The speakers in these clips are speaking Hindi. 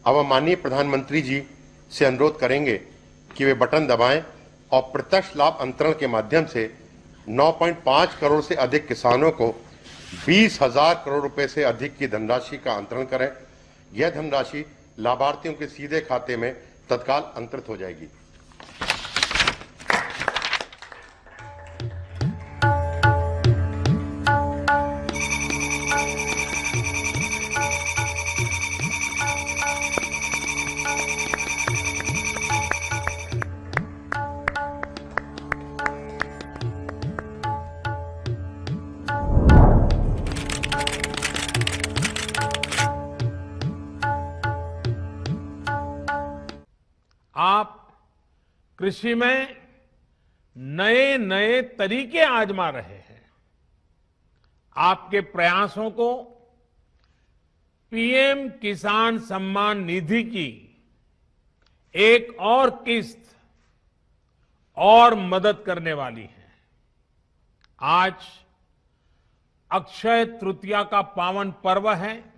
अब हम माननीय प्रधानमंत्री जी से अनुरोध करेंगे कि वे बटन दबाएं और प्रत्यक्ष लाभ अंतरण के माध्यम से 9.5 करोड़ से अधिक किसानों को 20,000 करोड़ रुपए से अधिक की धनराशि का अंतरण करें। यह धनराशि लाभार्थियों के सीधे खाते में तत्काल अंतरित हो जाएगी। आप कृषि में नए नए तरीके आजमा रहे हैं। आपके प्रयासों को पीएम किसान सम्मान निधि की एक और किस्त और मदद करने वाली है। आज अक्षय तृतीया का पावन पर्व है।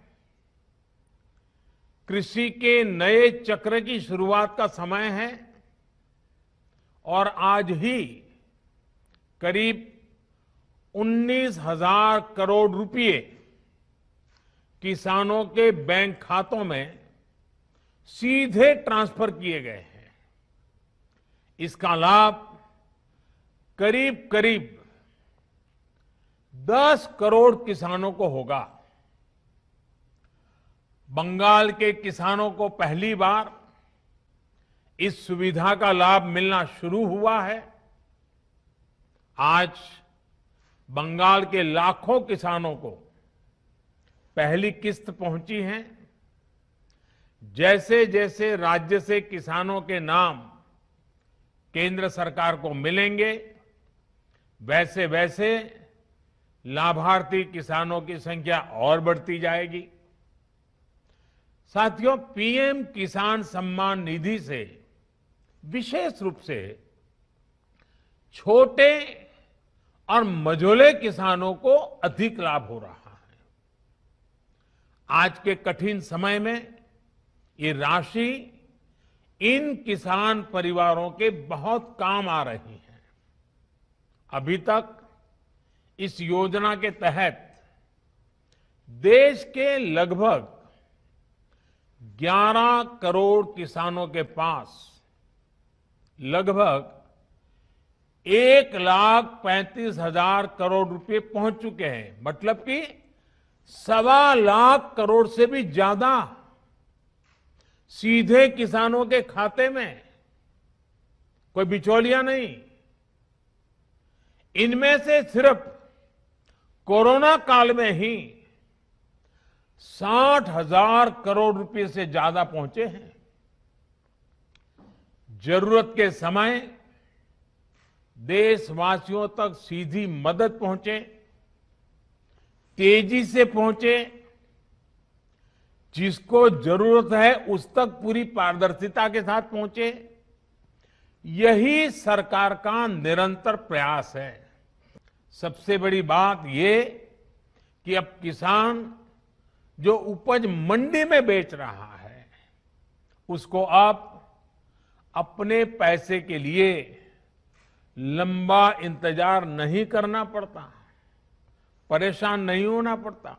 कृषि के नए चक्र की शुरुआत का समय है और आज ही करीब 19,000 करोड़ रुपए किसानों के बैंक खातों में सीधे ट्रांसफर किए गए हैं। इसका लाभ करीब करीब 10 करोड़ किसानों को होगा। बंगाल के किसानों को पहली बार इस सुविधा का लाभ मिलना शुरू हुआ है। आज बंगाल के लाखों किसानों को पहली किस्त पहुंची है। जैसे जैसे राज्य से किसानों के नाम केंद्र सरकार को मिलेंगे, वैसे वैसे लाभार्थी किसानों की संख्या और बढ़ती जाएगी। साथियों, पीएम किसान सम्मान निधि से विशेष रूप से छोटे और मझोले किसानों को अधिक लाभ हो रहा है। आज के कठिन समय में ये राशि इन किसान परिवारों के बहुत काम आ रही है। अभी तक इस योजना के तहत देश के लगभग 11 करोड़ किसानों के पास लगभग 1,35,000 करोड़ रुपए पहुंच चुके हैं। मतलब कि 1.25 लाख करोड़ से भी ज्यादा सीधे किसानों के खाते में, कोई बिचौलिया नहीं। इनमें से सिर्फ कोरोना काल में ही 60,000 करोड़ रुपए से ज्यादा पहुंचे हैं। जरूरत के समय देशवासियों तक सीधी मदद पहुंचे, तेजी से पहुंचे, जिसको जरूरत है उस तक पूरी पारदर्शिता के साथ पहुंचे। यही सरकार का निरंतर प्रयास है। सबसे बड़ी बात ये कि अब किसान जो उपज मंडी में बेच रहा है, उसको अब अपने पैसे के लिए लंबा इंतजार नहीं करना पड़ता, परेशान नहीं होना पड़ता।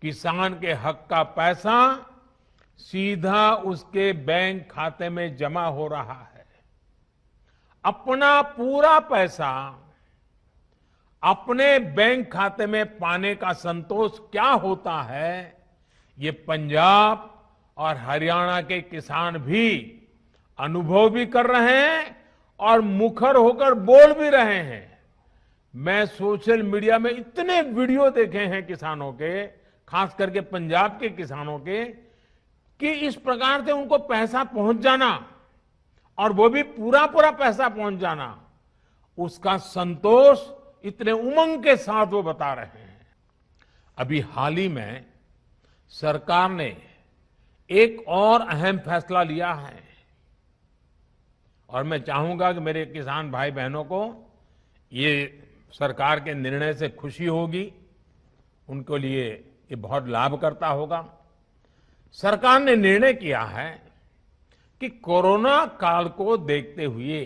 किसान के हक का पैसा सीधा उसके बैंक खाते में जमा हो रहा है। अपना पूरा पैसा अपने बैंक खाते में पाने का संतोष क्या होता है, ये पंजाब और हरियाणा के किसान भी अनुभव भी कर रहे हैं और मुखर होकर बोल भी रहे हैं। मैं सोशल मीडिया में इतने वीडियो देखे हैं किसानों के, खास करके पंजाब के किसानों के, कि इस प्रकार से उनको पैसा पहुंच जाना और वो भी पूरा पूरा पैसा पहुंच जाना, उसका संतोष इतने उमंग के साथ वो बता रहे हैं। अभी हाल ही में सरकार ने एक और अहम फैसला लिया है और मैं चाहूंगा कि मेरे किसान भाई बहनों को ये सरकार के निर्णय से खुशी होगी, उनके लिए ये बहुत लाभ करता होगा। सरकार ने निर्णय किया है कि कोरोना काल को देखते हुए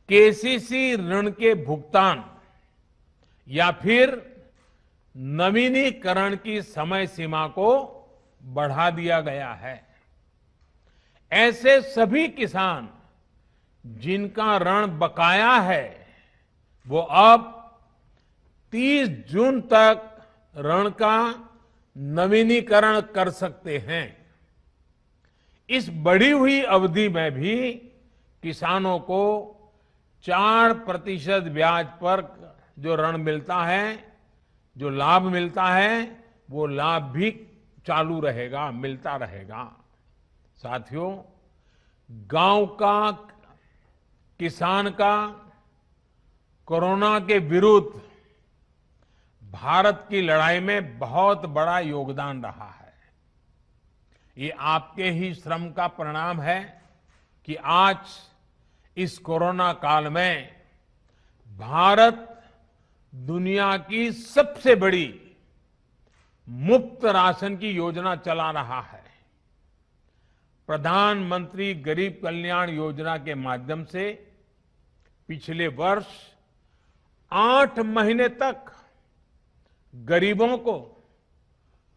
केसीसी ऋण के भुगतान या फिर नवीनीकरण की समय सीमा को बढ़ा दिया गया है। ऐसे सभी किसान जिनका ऋण बकाया है वो अब 30 जून तक ऋण का नवीनीकरण कर सकते हैं। इस बढ़ी हुई अवधि में भी किसानों को 4% ब्याज पर जो ऋण मिलता है, जो लाभ मिलता है, वो लाभ भी चालू रहेगा, मिलता रहेगा। साथियों, गांव का किसान का कोरोना के विरुद्ध भारत की लड़ाई में बहुत बड़ा योगदान रहा है। ये आपके ही श्रम का परिणाम है कि आज इस कोरोना काल में भारत दुनिया की सबसे बड़ी मुफ्त राशन की योजना चला रहा है। प्रधानमंत्री गरीब कल्याण योजना के माध्यम से पिछले वर्ष 8 महीने तक गरीबों को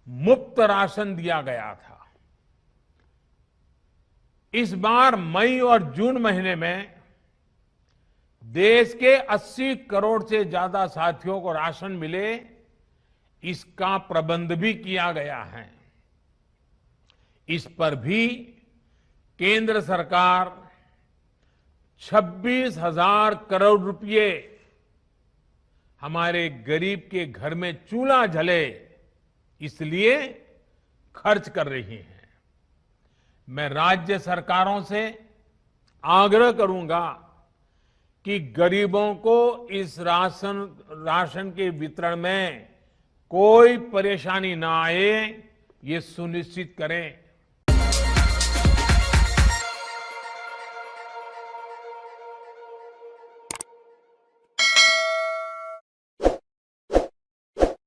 मुफ्त राशन दिया गया था। इस बार मई और जून महीने में देश के 80 करोड़ से ज्यादा साथियों को राशन मिले, इसका प्रबंध भी किया गया है। इस पर भी केंद्र सरकार 26,000 करोड़ रुपए हमारे गरीब के घर में चूल्हा जले इसलिए खर्च कर रही है। मैं राज्य सरकारों से आग्रह करूंगा कि गरीबों को इस राशन के वितरण में कोई परेशानी ना आए, ये सुनिश्चित करें।